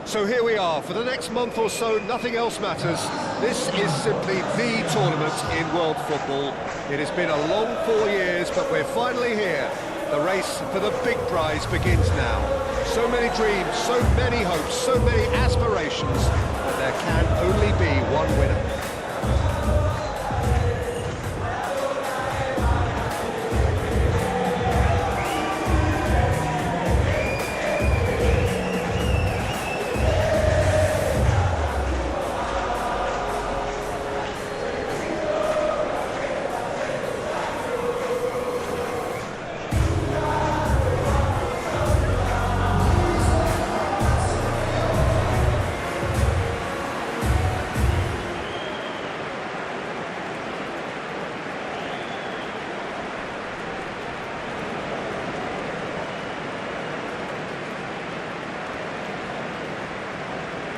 So here we are, for the next month or so, nothing else matters. This is simply the tournament in world football. It has been a long 4 years, but we're finally here. The race for the big prize begins now. So many dreams, so many hopes, so many aspirations, but there can only be one winner.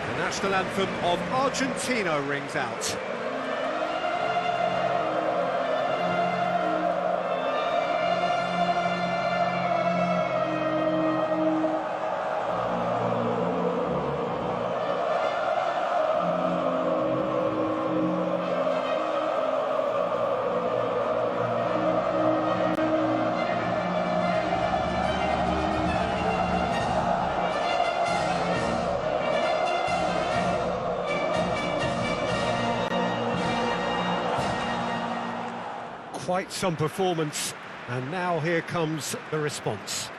The national anthem of Argentina rings out. Quite some performance, and now here comes the response.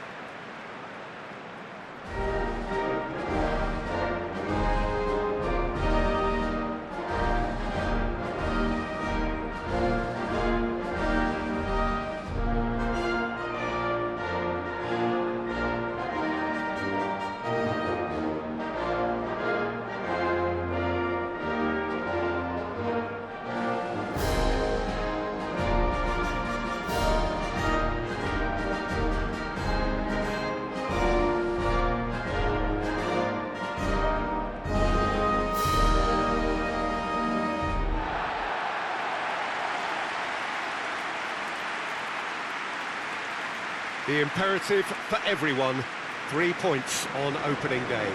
The imperative for everyone, 3 points on opening day.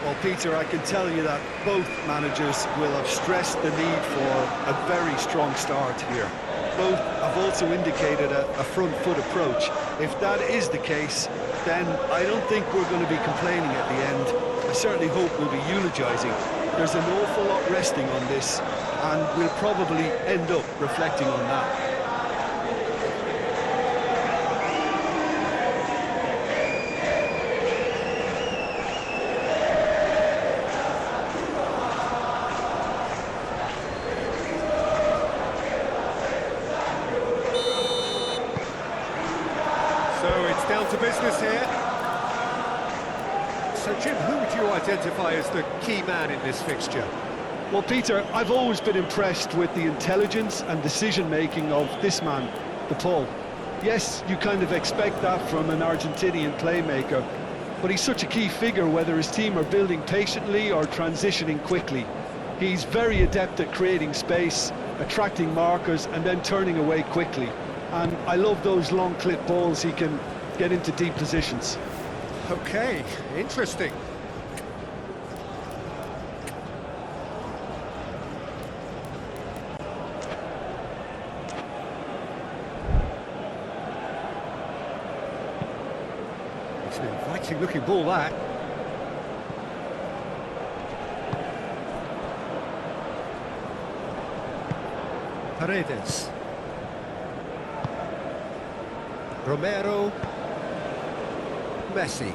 Well, Peter, I can tell you that both managers will have stressed the need for a very strong start here. Both have also indicated a front foot approach. If that is the case, then I don't think we're going to be complaining at the end. I certainly hope we'll be eulogising. There's an awful lot resting on this, and we'll probably end up reflecting on that. So it's down to business here. So Jim, who would you identify as the key man in this fixture? Well, Peter, I've always been impressed with the intelligence and decision-making of this man, De Paul. Yes, you kind of expect that from an Argentinian playmaker, but he's such a key figure whether his team are building patiently or transitioning quickly. He's very adept at creating space, attracting markers and then turning away quickly. And I love those long clip balls he can get into deep positions. Okay, interesting. It's an inviting looking ball, that. Paredes. Romero. Messi.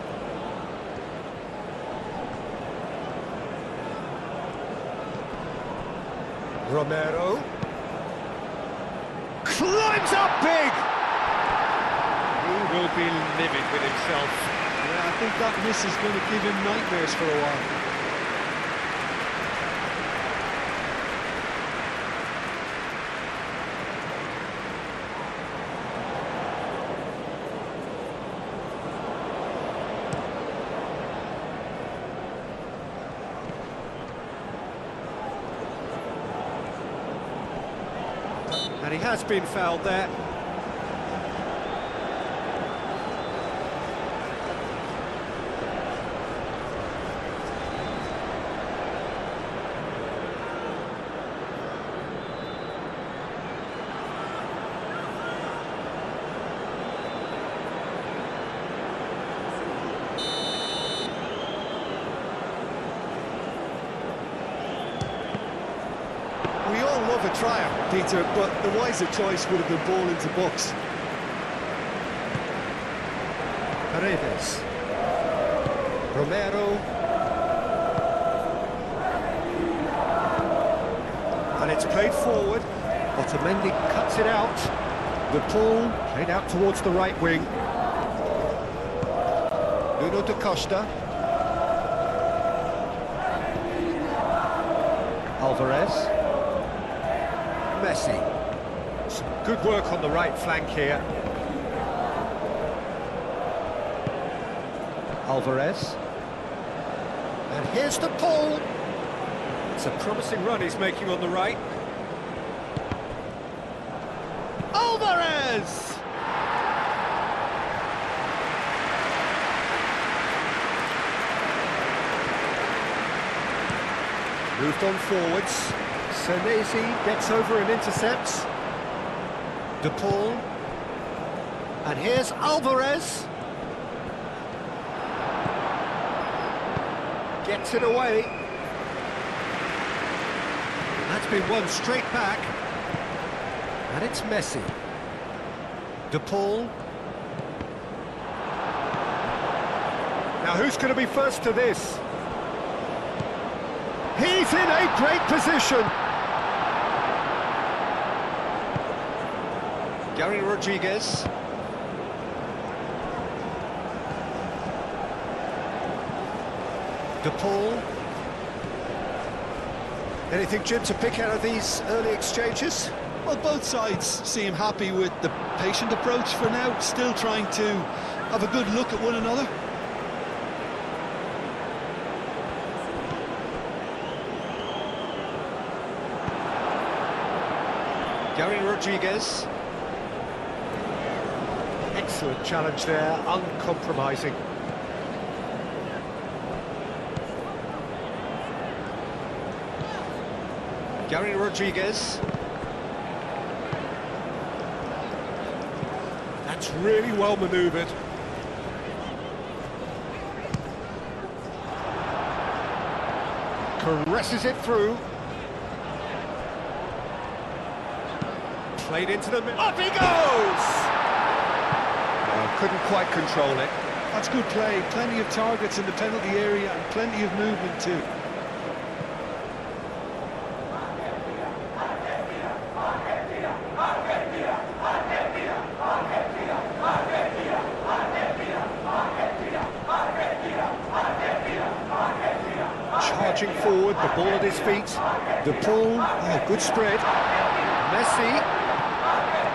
Romero. Climbs up big! He will be livid with himself. Yeah, I think that miss is going to give him nightmares for a while. And he has been fouled there. of a trier, Peter, but the wiser choice would have been ball into box. Paredes. Romero. And it's played forward. Otamendi cuts it out. The ball played out towards the right wing. Nuno da Costa. Alvarez. Messi. Some good work on the right flank here. Alvarez. And here's the ball. It's a promising run he's making on the right. Alvarez! Moved on forwards. Senesi gets over and intercepts. De Paul. And here's Alvarez. Gets it away. That's been won straight back. And it's Messi. De Paul. Now who's going to be first to this? He's in a great position. Gary Rodriguez. De Paul. Anything, Jim, to pick out of these early exchanges? Well, both sides seem happy with the patient approach for now, still trying to have a good look at one another. Gary Rodriguez. Excellent challenge there, uncompromising. Gary Rodriguez. That's really well manoeuvred. Caresses it through. Played into the middle. Up he goes! Well, couldn't quite control it. That's good play. Plenty of targets in the penalty area and plenty of movement too. Charging forward, the ball at his feet. The ball, oh, good spread. Messi.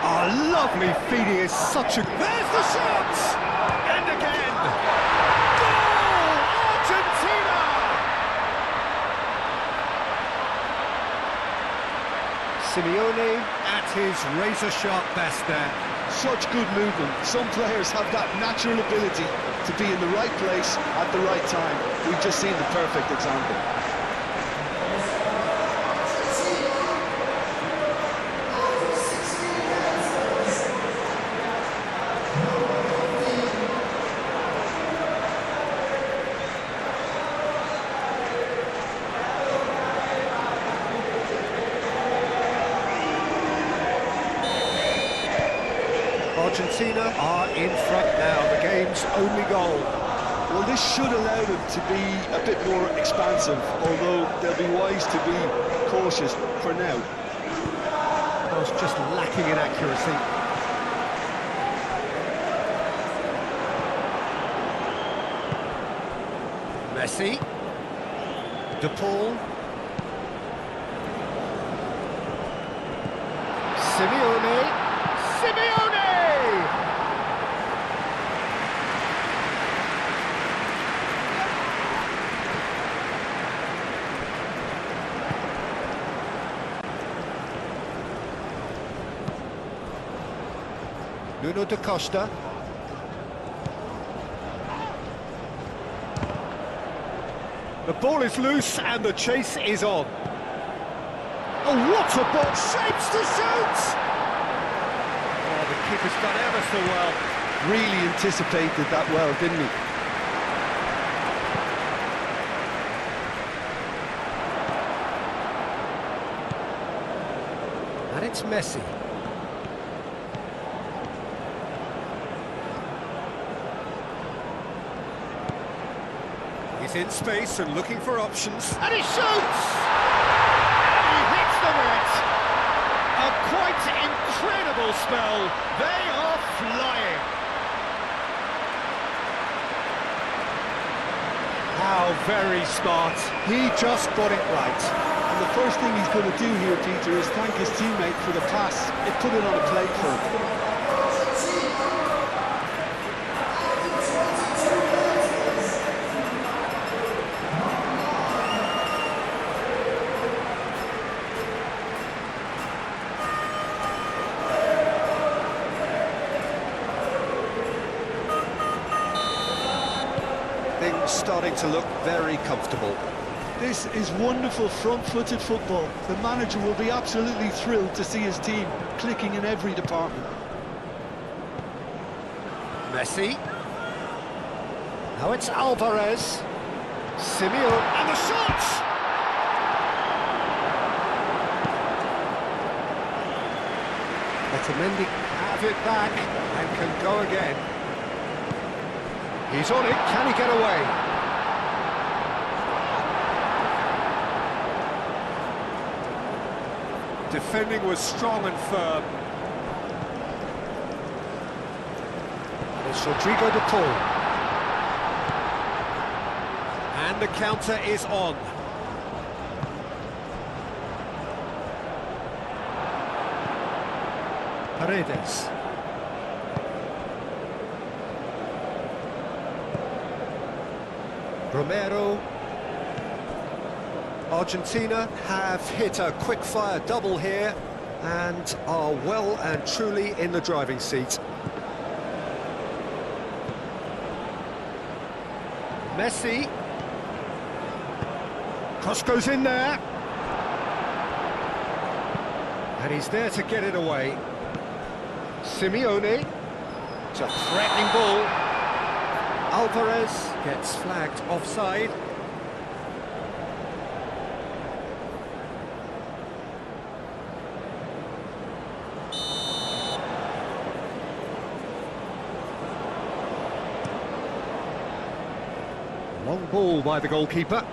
Oh, lovely feeding is such a... There's the shot! And again! Goal! Argentina! Simeone at his razor-sharp best there. Such good movement. Some players have that natural ability to be in the right place at the right time. We've just seen the perfect example. Argentina are in front now, the game's only goal. Well, this should allow them to be a bit more expansive, although they'll be wise to be cautious for now. I was just lacking in accuracy. Messi. De Paul. Simeone. Simeone! Nuno da Costa. The ball is loose and the chase is on. Oh, what a ball! Shapes to shoot! Oh, the keeper's done ever so well. Really anticipated that well, didn't he? And it's Messi. He's in space and looking for options. And he shoots! He hits the net! A quite incredible spell. They are flying. How very smart. He just got it right. And the first thing he's going to do here, Peter, is thank his teammate for the pass. It put it on a plate for him. Things starting to look very comfortable. This is wonderful front-footed football. The manager will be absolutely thrilled to see his team clicking in every department. Messi. Now it's Alvarez. Simeone. And the shot! Otamendi have it back and can go again. He's on it. Can he get away? Defending was strong and firm. It's Rodrigo de Paul. And the counter is on. Paredes. Romero. Argentina have hit a quick-fire double here and are well and truly in the driving seat. Messi. Cross goes in there. And he's there to get it away. Simeone. It's a threatening ball. Alvarez gets flagged offside. Long ball by the goalkeeper.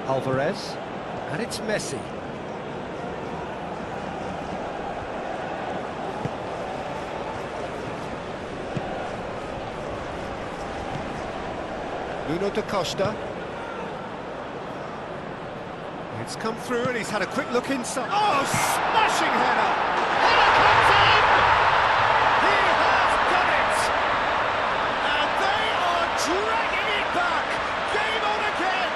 Alvarez. And it's Messi. Nuno da Costa. It's come through and he's had a quick look inside. Oh, smashing header! Header comes in! He has done it! And they are dragging it back! Game on again!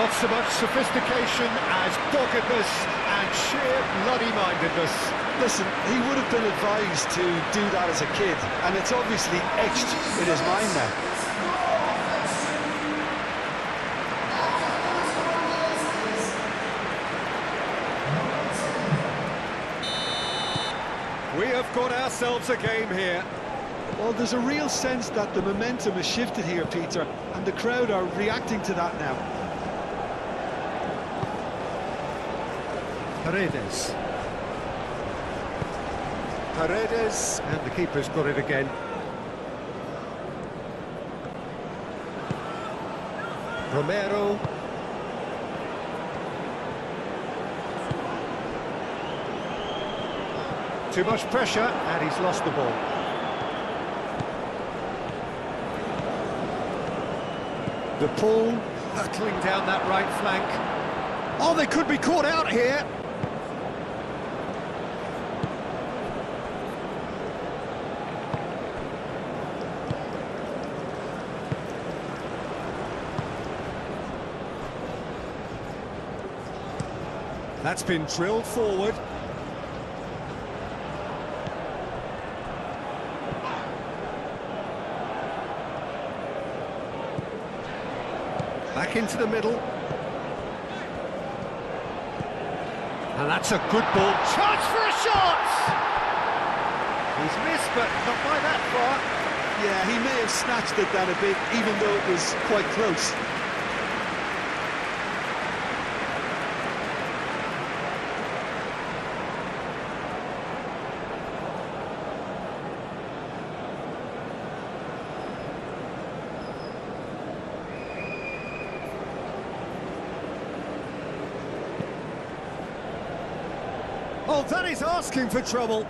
Not so much sophistication as doggedness and sheer bloody-mindedness. Listen, he would have been advised to do that as a kid, and it's obviously etched in his mind now. We have got ourselves a game here. Well, there's a real sense that the momentum has shifted here, Peter, and the crowd are reacting to that now. Paredes. Paredes, and the keeper's got it again. Romero. Too much pressure, and he's lost the ball. De Paul hurtling down that right flank. Oh, they could be caught out here. That's been drilled forward. Back into the middle. And that's a good ball. Chance for a shot! He's missed, but not by that far. Yeah, he may have snatched it down a bit, even though it was quite close. Well, that is asking for trouble.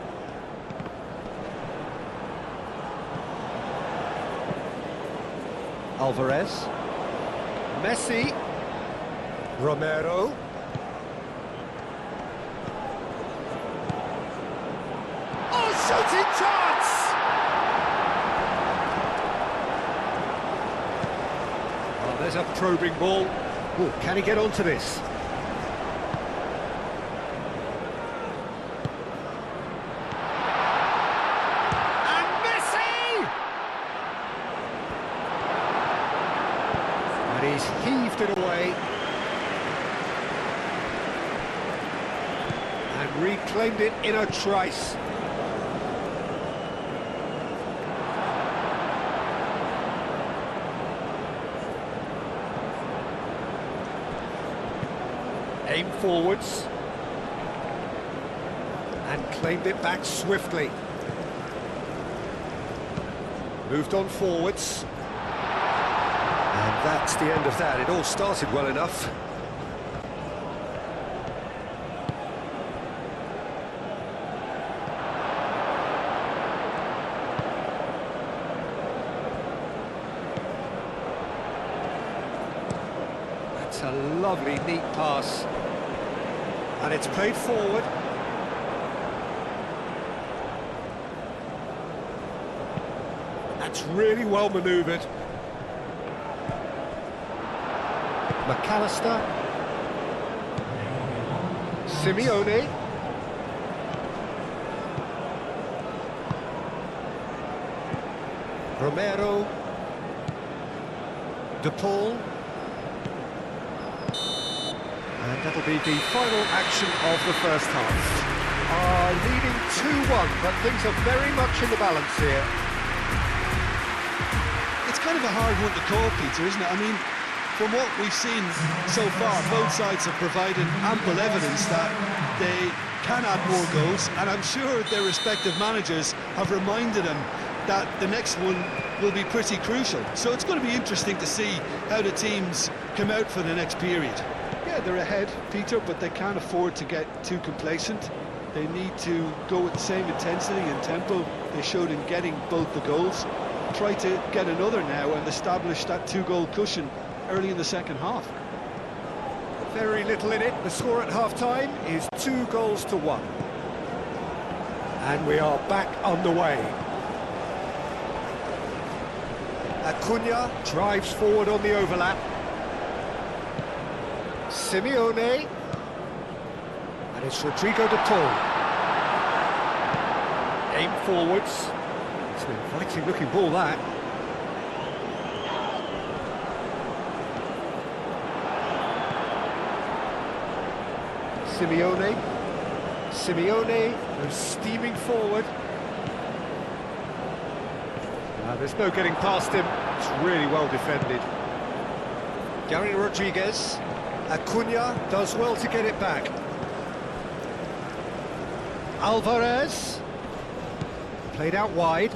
Alvarez. Messi. Romero. Oh, shooting chance! Oh, there's a probing ball. Oh, can he get onto this? And Messi! And he's heaved it away. And reclaimed it in a trice. Aim forwards. And claimed it back swiftly. Moved on forwards. And that's the end of that. It all started well enough. That's a lovely, neat pass. And it's played forward. That's really well manoeuvred. McAllister. Simeone. Romero. De Paul. And that'll be the final action of the first half. Leading 2-1, but things are very much in the balance here. It's kind of a hard one to call, Peter, isn't it? I mean, from what we've seen so far, both sides have provided ample evidence that they can add more goals, and I'm sure their respective managers have reminded them that the next one will be pretty crucial. So it's going to be interesting to see how the teams come out for the next period. Yeah, they're ahead, Peter, but they can't afford to get too complacent. They need to go with the same intensity and tempo they showed in getting both the goals. Try to get another now and establish that two-goal cushion early in the second half. Very little in it. The score at half-time is 2-1. And we are back underway. Acuna drives forward on the overlap. Simeone. And it's Rodrigo de Paul. Aim forwards. It's an inviting looking ball, that. Simeone goes steaming forward. There's no getting past him. It's really well defended. Gary Rodriguez. Acuna does well to get it back. Alvarez. Played out wide.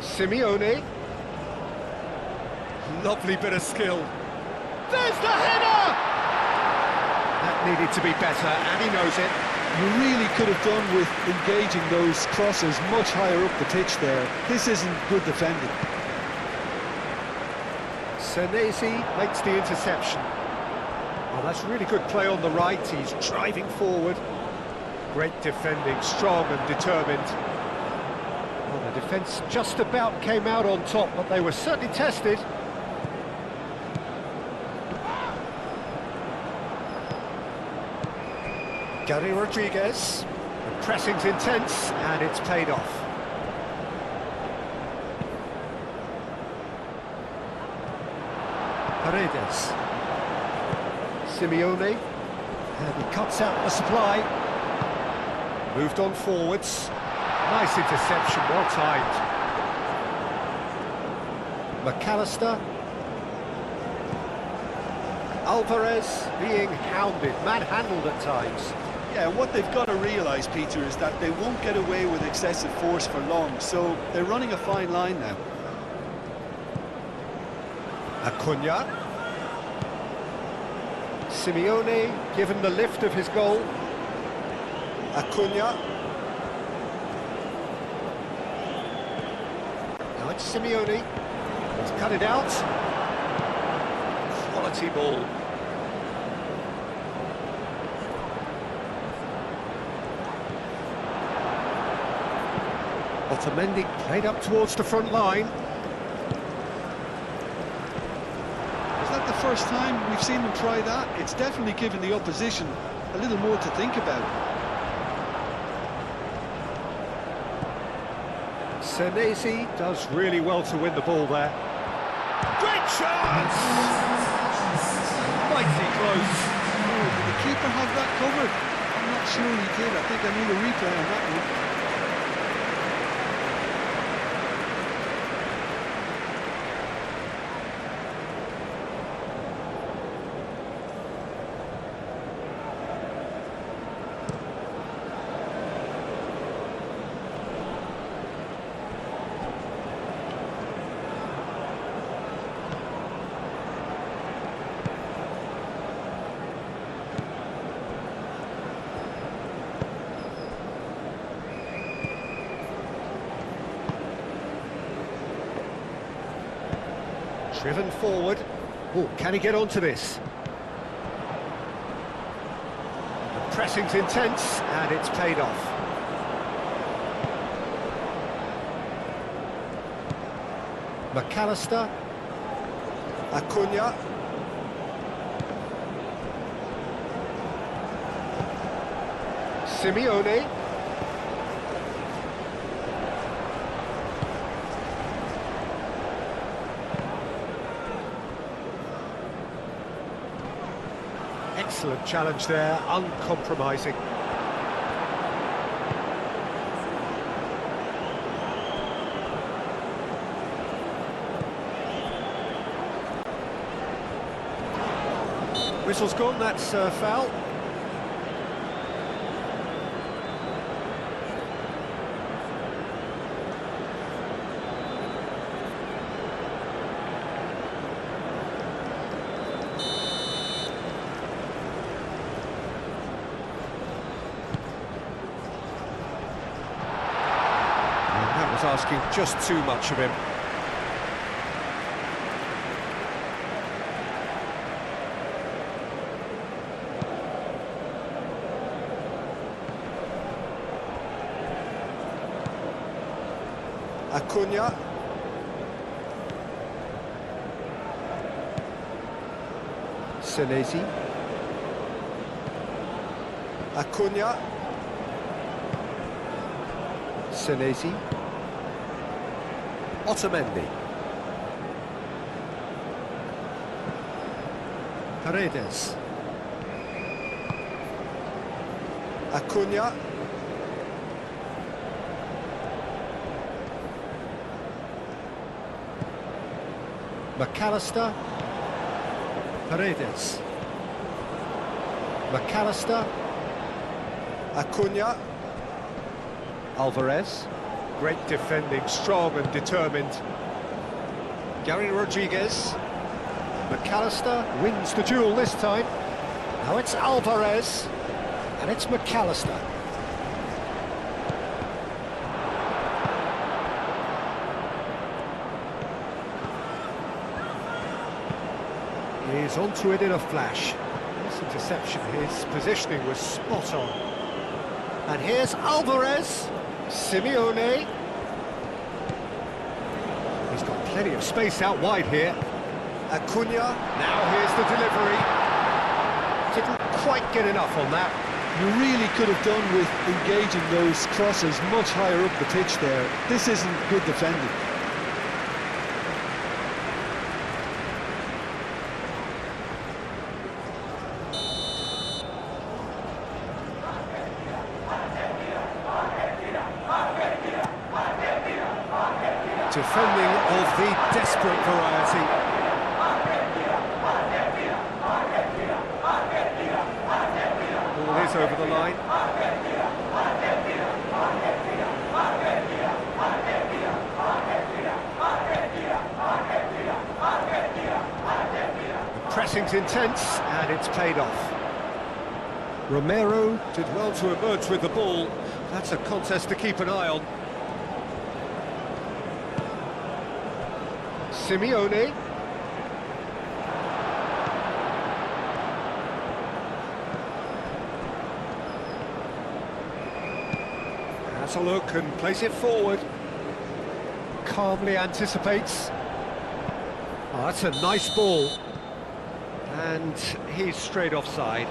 Simeone. Lovely bit of skill. There's the header! That needed to be better, and he knows it. You really could have done with engaging those crosses much higher up the pitch there. This isn't good defending. Senesi makes the interception. Oh, that's really good play on the right. He's driving forward. Great defending, strong and determined. Well, the defence just about came out on top, but they were certainly tested. Gary Rodriguez. The pressing's intense, and it's paid off. Paredes. Simeone. And he cuts out the supply. Moved on forwards. Nice interception, well timed. McAllister. Alvarez being hounded, manhandled at times. Yeah, what they've got to realise, Peter, is that they won't get away with excessive force for long, so they're running a fine line now. Acuna. Simeone given the lift of his goal. Acuna. Now it's Simeone. He's cut it out. Quality ball. Otamendi played up towards the front line. Is that the first time we've seen them try that? It's definitely given the opposition a little more to think about. Senesi does really well to win the ball there. Great chance! Mighty close. Oh, did the keeper have that covered? I'm not sure he did. I think I need a replay on that one. Driven forward. Oh, can he get onto this? The pressing's intense, and it's paid off. McAllister. Acuna. Simeone. Excellent challenge there, uncompromising. Whistle's gone, that's foul. Was asking just too much of him. Acuna. Senesi. Acuna. Senesi. Otamendi. Paredes. Acuna. McAllister. Paredes. McAllister. Acuna. Alvarez. Great defending, strong and determined. Gary Rodriguez. McAllister wins the duel this time. Now it's Alvarez, and it's McAllister. He's onto it in a flash. This interception, his positioning was spot on. And here's Alvarez. Simeone. He's got plenty of space out wide here. Acuna. Now here's the delivery. Didn't quite get enough on that. You really could have done with engaging those crosses much higher up the pitch there. This isn't good defending. Defending of the desperate variety. Ball is over the line. The pressing's intense, and it's paid off. Romero did well to emerge with the ball. That's a contest to keep an eye on. Simeone. Has a look and plays it forward. Calmly anticipates. Oh, that's a nice ball. And he's straight offside.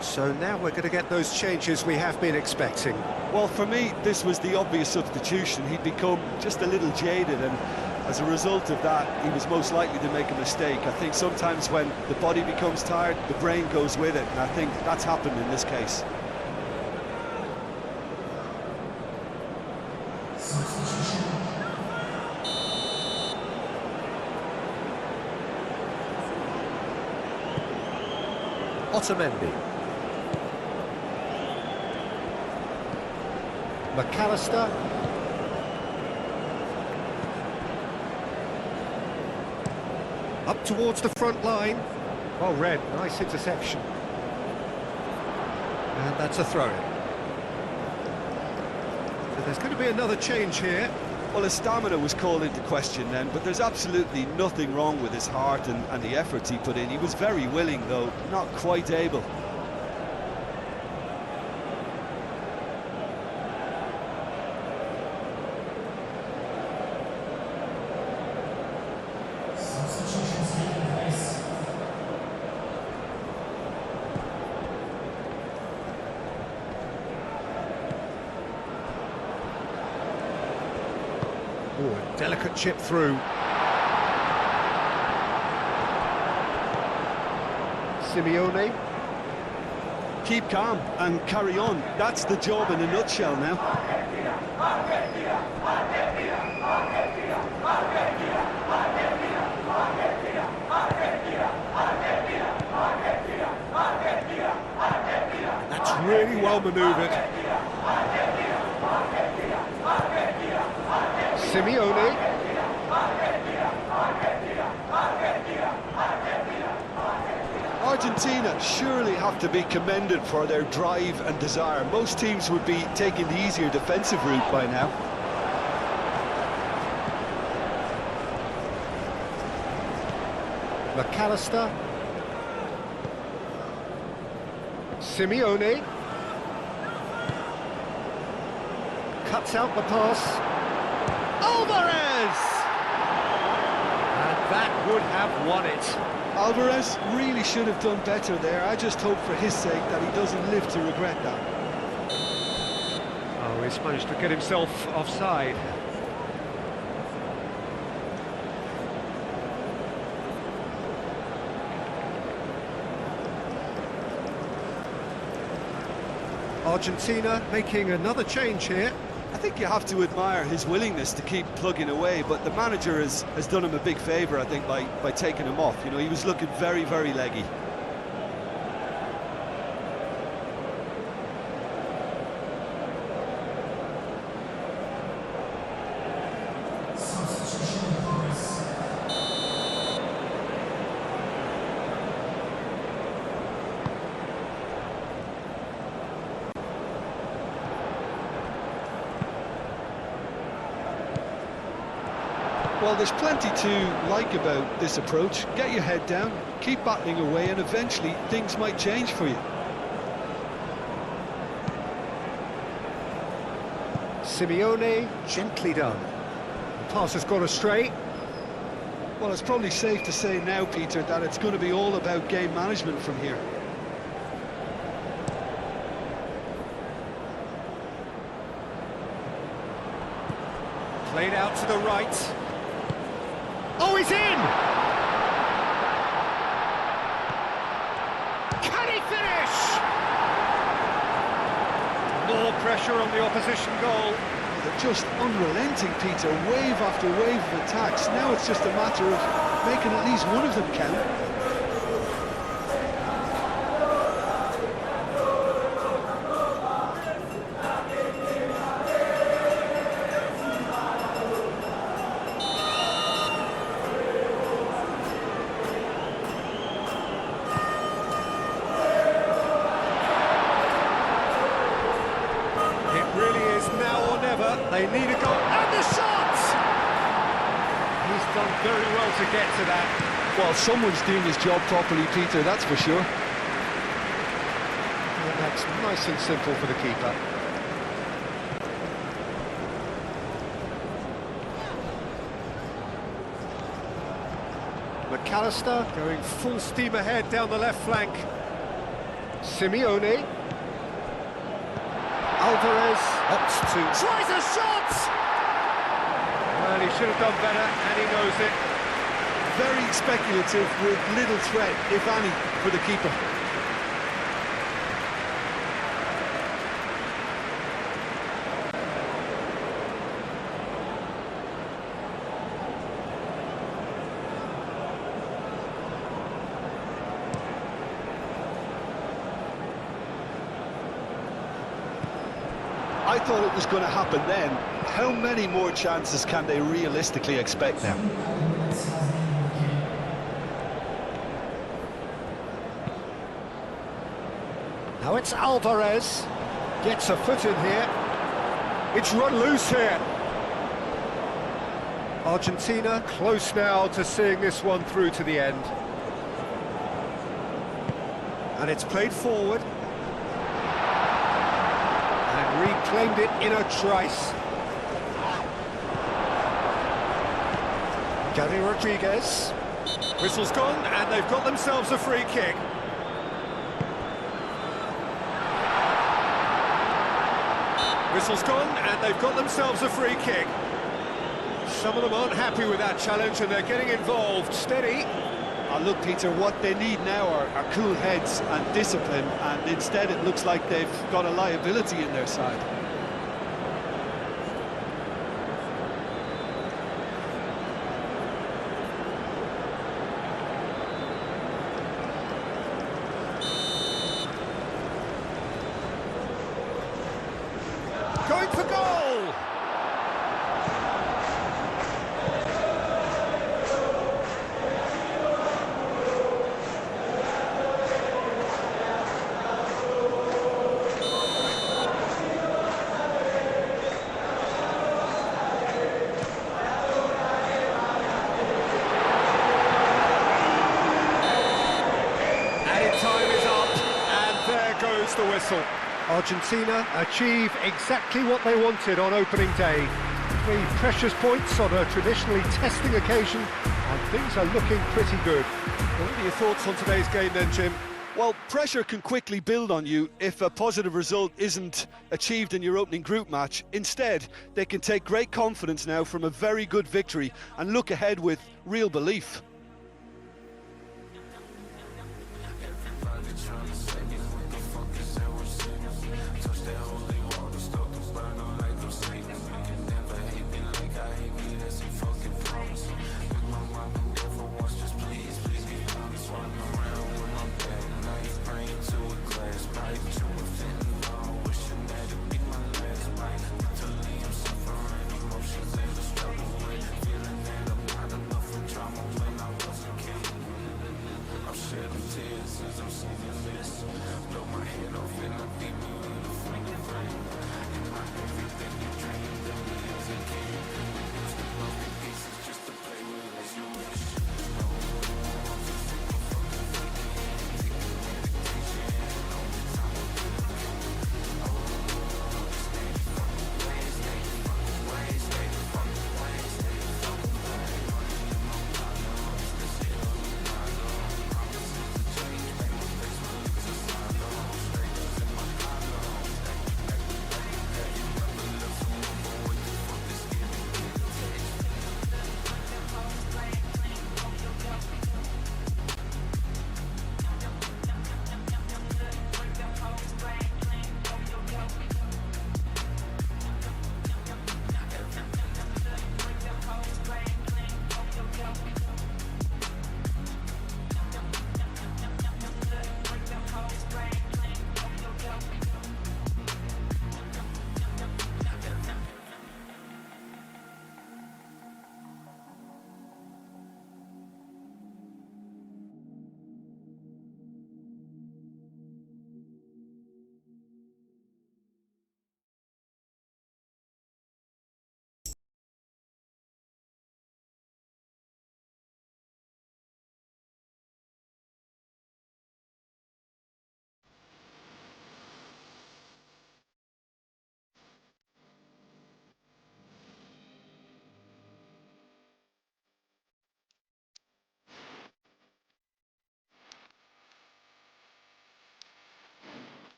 So now we're going to get those changes we have been expecting. Well, for me, this was the obvious substitution. He'd become just a little jaded, and as a result of that, he was most likely to make a mistake. I think sometimes when the body becomes tired, the brain goes with it, and I think that's happened in this case. Otamendi. McAllister. Up towards the front line. Oh, Red, nice interception. And that's a throw-in. So there's going to be another change here. Well, his stamina was called into question then, but there's absolutely nothing wrong with his heart and the efforts he put in. He was very willing, though, not quite able. Oh, a delicate chip through. Simeone. Keep calm and carry on. That's the job in a nutshell now. That's really well manoeuvred. Simeone. Argentina surely have to be commended for their drive and desire. Most teams would be taking the easier defensive route by now. McAllister. Simeone. Cuts out the pass. Alvarez! And that would have won it. Alvarez really should have done better there. I just hope for his sake that he doesn't live to regret that. Oh, he's managed to get himself offside. Argentina making another change here. I think you have to admire his willingness to keep plugging away, but the manager has done him a big favour, I think, by taking him off. You know, he was looking very, very leggy. Well, there's plenty to like about this approach. Get your head down, keep battling away, and eventually things might change for you. Simeone, gently done. The pass has gone astray. Well, it's probably safe to say now, Peter, that it's going to be all about game management from here. Played out to the right. Oh, he's in! Can he finish? More pressure on the opposition goal. They're just unrelenting, Peter. Wave after wave of attacks. Now it's just a matter of making at least one of them count. They need a goal, and the shot! He's done very well to get to that. Well, someone's doing his job properly, Peter, that's for sure. And that's nice and simple for the keeper. McAllister going full steam ahead down the left flank. Simeone. Alvarez opts to... tries a shot! Well, he should have done better, and he knows it. Very speculative with little threat, if any, for the keeper. I thought it was going to happen then. How many more chances can they realistically expect now? Now it's Alvarez. Gets a foot in here. It's run loose here. Argentina close now to seeing this one through to the end. And it's played forward. Reclaimed it in a trice. Gary Rodriguez. Whistle's gone, and they've got themselves a free kick. Whistle's gone, and they've got themselves a free kick. Some of them aren't happy with that challenge, and they're getting involved. Steady. Look, Peter, what they need now are cool heads and discipline, and instead it looks like they've got a liability in their side. Going for goal! Goes the whistle. Argentina achieve exactly what they wanted on opening day. 3 precious points on a traditionally testing occasion, and things are looking pretty good. What are your thoughts on today's game then, Jim? Well, pressure can quickly build on you if a positive result isn't achieved in your opening group match. Instead, they can take great confidence now from a very good victory and look ahead with real belief.